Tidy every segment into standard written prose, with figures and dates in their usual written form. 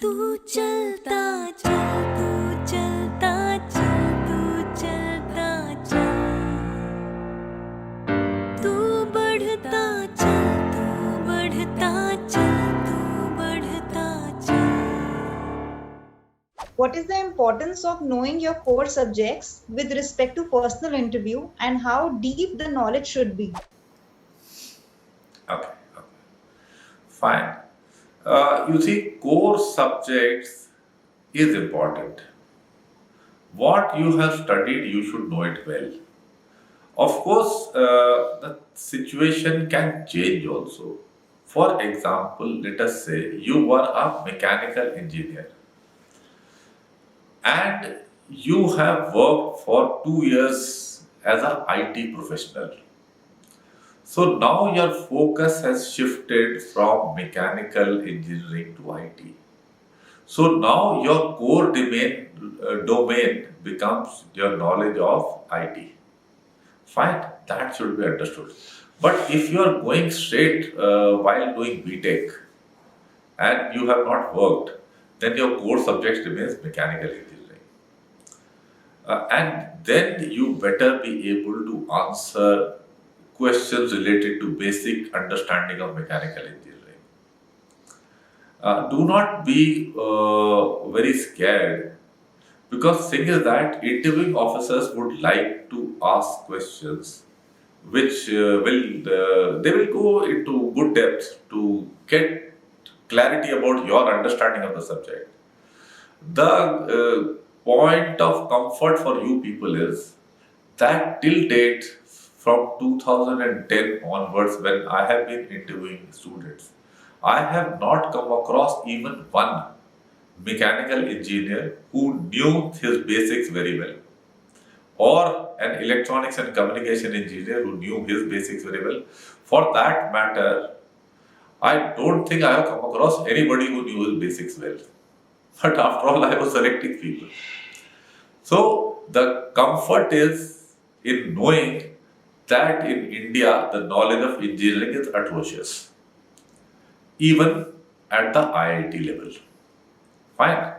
तू चलता चल तू चलता चल तू चलता चल तू बढ़ता चल तू बढ़ता चल तू बढ़ता चल. What is the importance of knowing your core subjects with respect to personal interview and how deep the knowledge should be? Okay, fine. You see, core subjects is important. What you have studied, you should know it well. Of course, the situation can change also. For example, let us say you were a mechanical engineer and you have worked for 2 years as an IT professional. So now your focus has shifted from mechanical engineering to IT. So now your core domain becomes your knowledge of IT. Fine, that should be understood. But if you are going straight while doing BTech and you have not worked, then your core subject remains mechanical engineering. And then you better be able to answer questions related to basic understanding of mechanical engineering. Do not be very scared, because thing is that interviewing officers would like to ask questions which they will go into good depth to get clarity about your understanding of the subject. The point of comfort for you people is that till date, from 2010 onwards, when I have been interviewing students, I have not come across even one mechanical engineer who knew his basics very well, or an electronics and communication engineer who knew his basics very well. For that matter, I don't think I have come across anybody who knew his basics well. But after all, I was selecting people. So the comfort is in knowing that in India the knowledge of engineering is atrocious, even at the IIT level. Fine.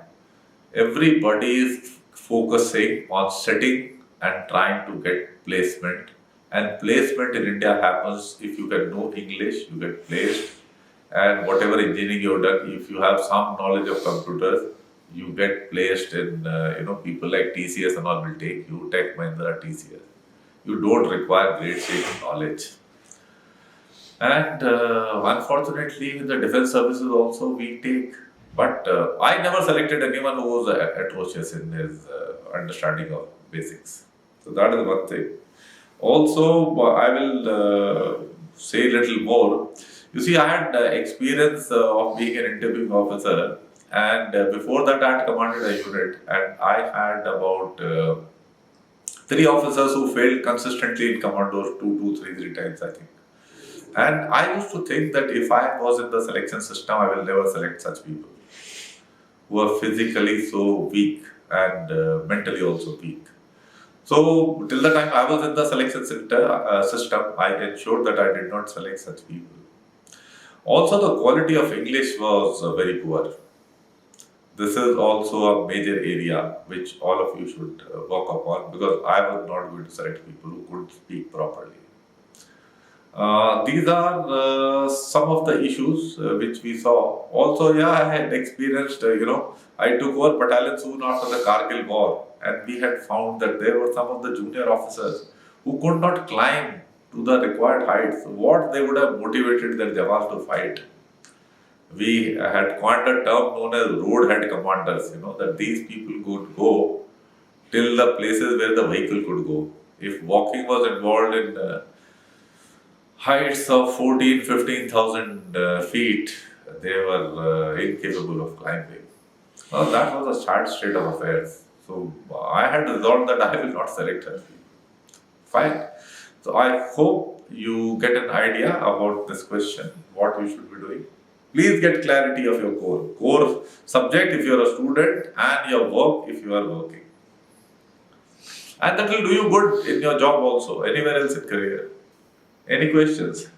Everybody is focusing on setting and trying to get placement. And placement in India happens if you can know English, you get placed. And whatever engineering you have done, if you have some knowledge of computers, you get placed in, people like TCS and all will take you, Tech Mahindra, TCS. You don't require grade 6 knowledge. And unfortunately, in the defense services also we take. But I never selected anyone who was atrocious in his understanding of basics. So that is one thing. Also, I will say a little more. You see, I had experience of being an interviewing officer, and before that I had commanded a unit, and I had about 3 officers who failed consistently in commandos three times, I think. And I used to think that if I was in the selection system, I will never select such people who are physically so weak and mentally also weak. So till the time I was in the selection system, I ensured that I did not select such people. Also, the quality of English was very poor. This is also a major area which all of you should work upon, because I was not going to select people who could speak properly. These are some of the issues which we saw. Also, I had experienced, I took over battalion soon after the Kargil war, and we had found that there were some of the junior officers who could not climb to the required heights. What they would have motivated their jawans to fight. We had coined a term known as road head commanders, that these people could go till the places where the vehicle could go. If walking was involved in heights of 15,000 feet, they were incapable of climbing. Well, that was a sad state of affairs. So I had resolved that I will not select such people. Fine. So I hope you get an idea about this question, what you should be doing. Please get clarity of your core subject if you are a student, and your work if you are working. And that will do you good in your job also, anywhere else in career. Any questions?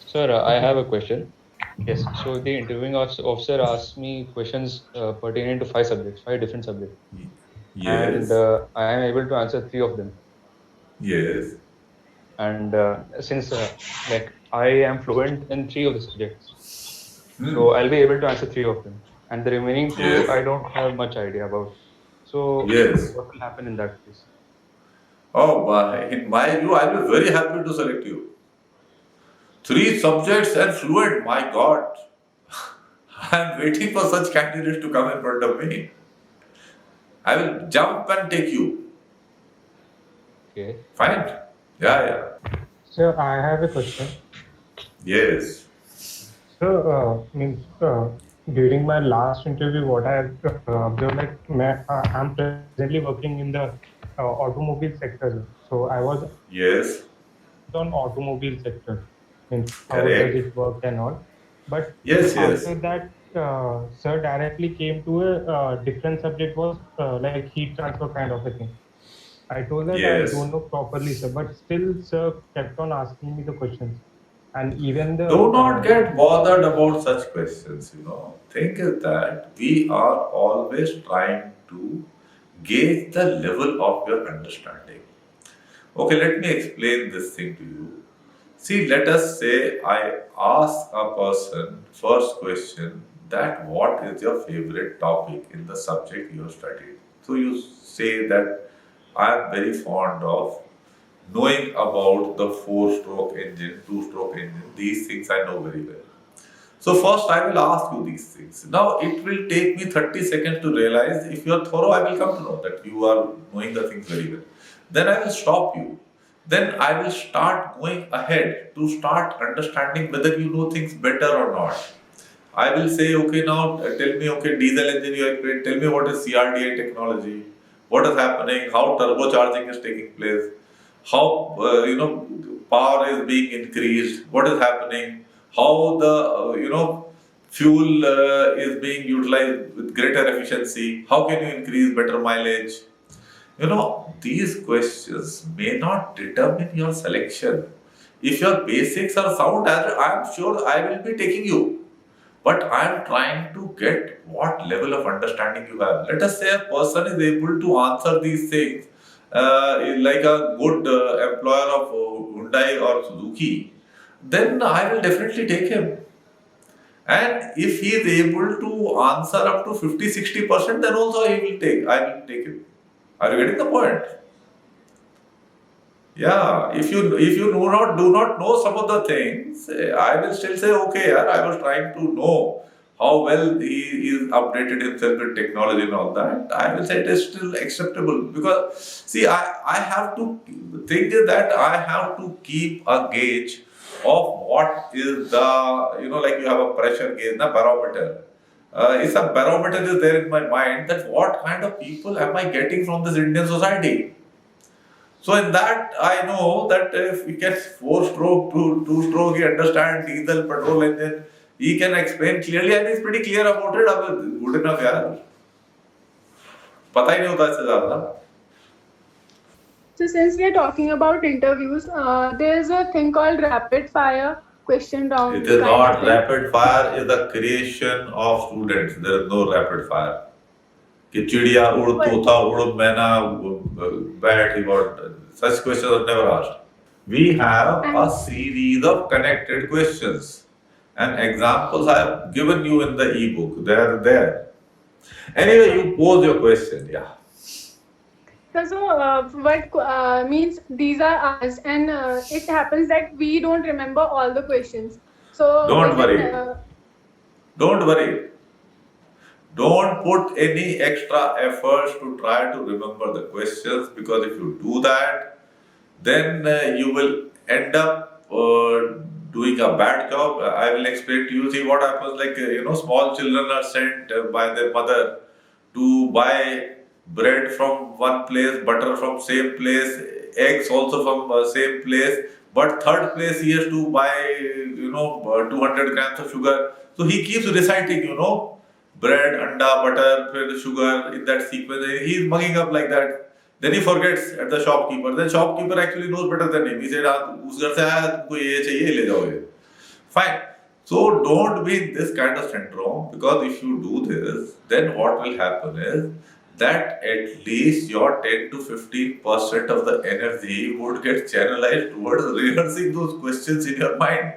Sir, I have a question. Yes. So the interviewing officer asked me questions pertaining to five subjects, five different subjects, and Yes. I am able to answer three of them. Yes. And since like I am fluent in three of the subjects, Hmm. so I'll be able to answer three of them, and the remaining two Yes. I don't have much idea about. So Yes. what will happen in that case? Oh, in my view, I'll be very happy to select you. Three subjects and fluent, my God. I'm waiting for such candidates to come in front of me. I will jump and take you. Okay. Fine? Yeah, yeah. So I have a question. Yes. So means during my last interview, what I have observed, like I'm presently working in the automobile sector. So I was Yes. on automobile sector, means how does Correct. it work and all. But Yes, after yes. that, sir directly came to a different subject, was like heat transfer kind of a thing. I told that I Yes. don't know properly, sir, but still, sir kept on asking me the questions, and even the Do not get bothered about such questions, Think that we are always trying to gauge the level of your understanding. Okay, let me explain this thing to you. See, let us say I ask a person first question that what is your favorite topic in the subject you have studied? So you say that I am very fond of knowing about the four-stroke engine, two-stroke engine. These things I know very well. So first I will ask you these things. Now it will take me 30 seconds to realize if you are thorough, I will come to know that you are knowing the things very well. Then I will stop you. Then I will start going ahead to start understanding whether you know things better or not. I will say, okay, now tell me, okay, diesel engine you explained, tell me what is CRDI technology, what is happening, how turbocharging is taking place, how power is being increased, what is happening, how the fuel is being utilized with greater efficiency, how can you increase better mileage. These questions may not determine your selection. If your basics are sound, I'm sure I will be taking you. But I'm trying to get what level of understanding you have. Let us say a person is able to answer these things like a good employer of Hyundai or Suzuki, then I will definitely take him. And if he is able to answer up to 50-60%, then also I will take him. Are you getting the point? Yeah, if you do not know some of the things, I will still say okay. Yeah, I was trying to know how well he is updated himself with technology and all that. I will say it is still acceptable because see, I have to think that I have to keep a gauge of what is the like you have a pressure gauge, a barometer. It's a barometer is there in my mind that what kind of people am I getting from this Indian society. So in that, I know that if he gets four-stroke, two-stroke, he understands diesel, petrol engine, he can explain clearly and he's pretty clear about it. अब good enough यार. पता ही नहीं होता इससे ज़्यादा. So since we are talking about interviews, there is a thing called rapid fire question round. It is kind not of thing. rapid fire. Is the creation of students. There is no rapid fire. कि चिड़िया उड़ तोता उड़ मैना बैठ he got such questions are never asked. We have a series of connected questions and examples I have given you in the ebook. They are there. Anyway, you pose your question. Yeah. So what means these are ours, and it happens that we don't remember all the questions. So Don't is worry. it, Don't worry. Don't put any extra efforts to try to remember the questions because if you do that, then you will end up doing a bad job. I will explain to you. See what happens like, small children are sent by their mother to buy bread from one place, butter from same place, eggs also from same place. But third place he has to buy, 200 grams of sugar. So he keeps reciting, bread, anda, butter, फिर sugar in that sequence. He is mugging up like that. Then he forgets at the shopkeeper. Then shopkeeper actually knows better than him. He said, "उस घर से आया तुमको ये चाहिए ले जाओ ये." Fine. So don't be in this kind of syndrome, because if you do this, then what will happen is that at least your 10 to 15% of the energy would get channelized towards rehearsing those questions in your mind.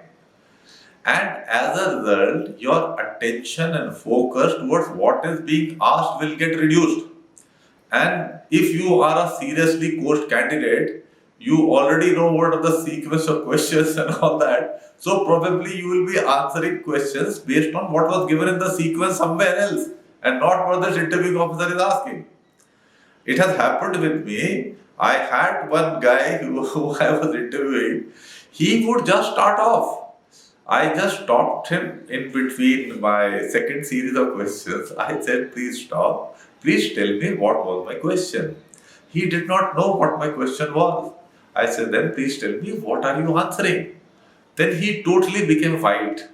And as a result, your attention and focus towards what is being asked will get reduced. And if you are a seriously coached candidate, you already know what are the sequence of questions and all that. So probably you will be answering questions based on what was given in the sequence somewhere else and not what the interviewing officer is asking. It has happened with me. I had one guy who I was interviewing. He would just start off. I just stopped him in between my second series of questions. I said, please stop. Please tell me what was my question. He did not know what my question was. I said, then please tell me what are you answering. Then he totally became white.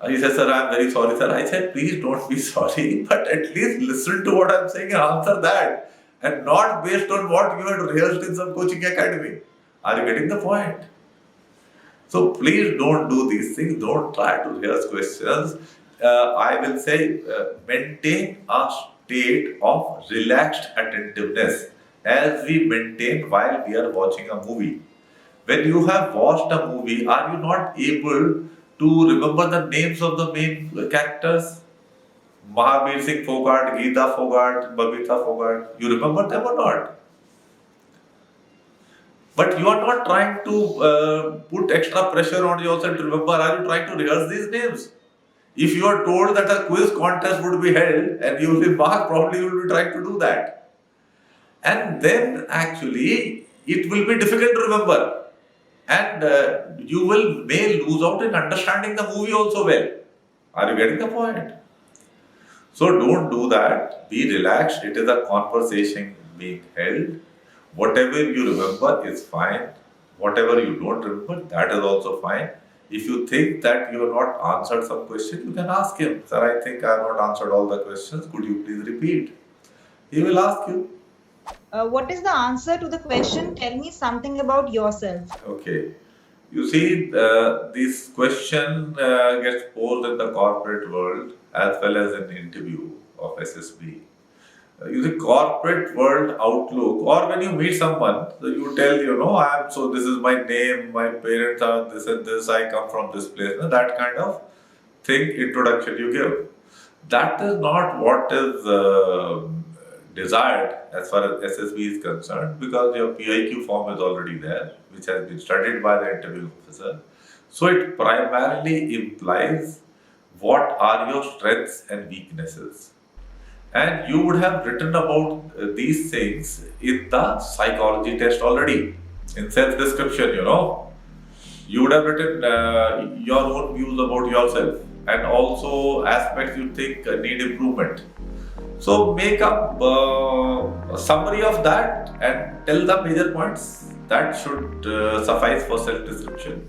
He said, sir, I am very sorry, sir. I said, please don't be sorry, but at least listen to what I am saying and answer that. And not based on what you had rehearsed in some coaching academy. Are you getting the point? So please don't do these things. Don't try to rehearse questions. I will say maintain a state of relaxed attentiveness as we maintain while we are watching a movie. When you have watched a movie, are you not able to remember the names of the main characters? Mahabir Singh Fogart, Geeta Fogart, Babita Fogart. You remember them or not? But you are not trying to put extra pressure on yourself to remember. Are you trying to rehearse these names? If you are told that a quiz contest would be held and you will be marked, probably you will be trying to do that. And then actually it will be difficult to remember. And you may lose out in understanding the movie also well. Are you getting the point? So don't do that. Be relaxed. It is a conversation being held. Whatever you remember is fine. Whatever you don't remember, that is also fine. If you think that you have not answered some question, you can ask him, sir, I think I have not answered all the questions. Could you please repeat? He will ask you. What is the answer to the question? Tell me something about yourself. Okay. You see, this question gets posed in the corporate world as well as in interview of SSB. You see, corporate world outlook, or when you meet someone, so you tell, this is my name, my parents are this and this, I come from this place, that kind of thing, introduction you give. That is not what is desired as far as SSB is concerned, because your PIQ form is already there, which has been studied by the interview officer. So it primarily implies what are your strengths and weaknesses. And you would have written about these things in the psychology test already, in self-description, You would have written your own views about yourself and also aspects you think need improvement. So make up a summary of that and tell the major points. That should suffice for self-description.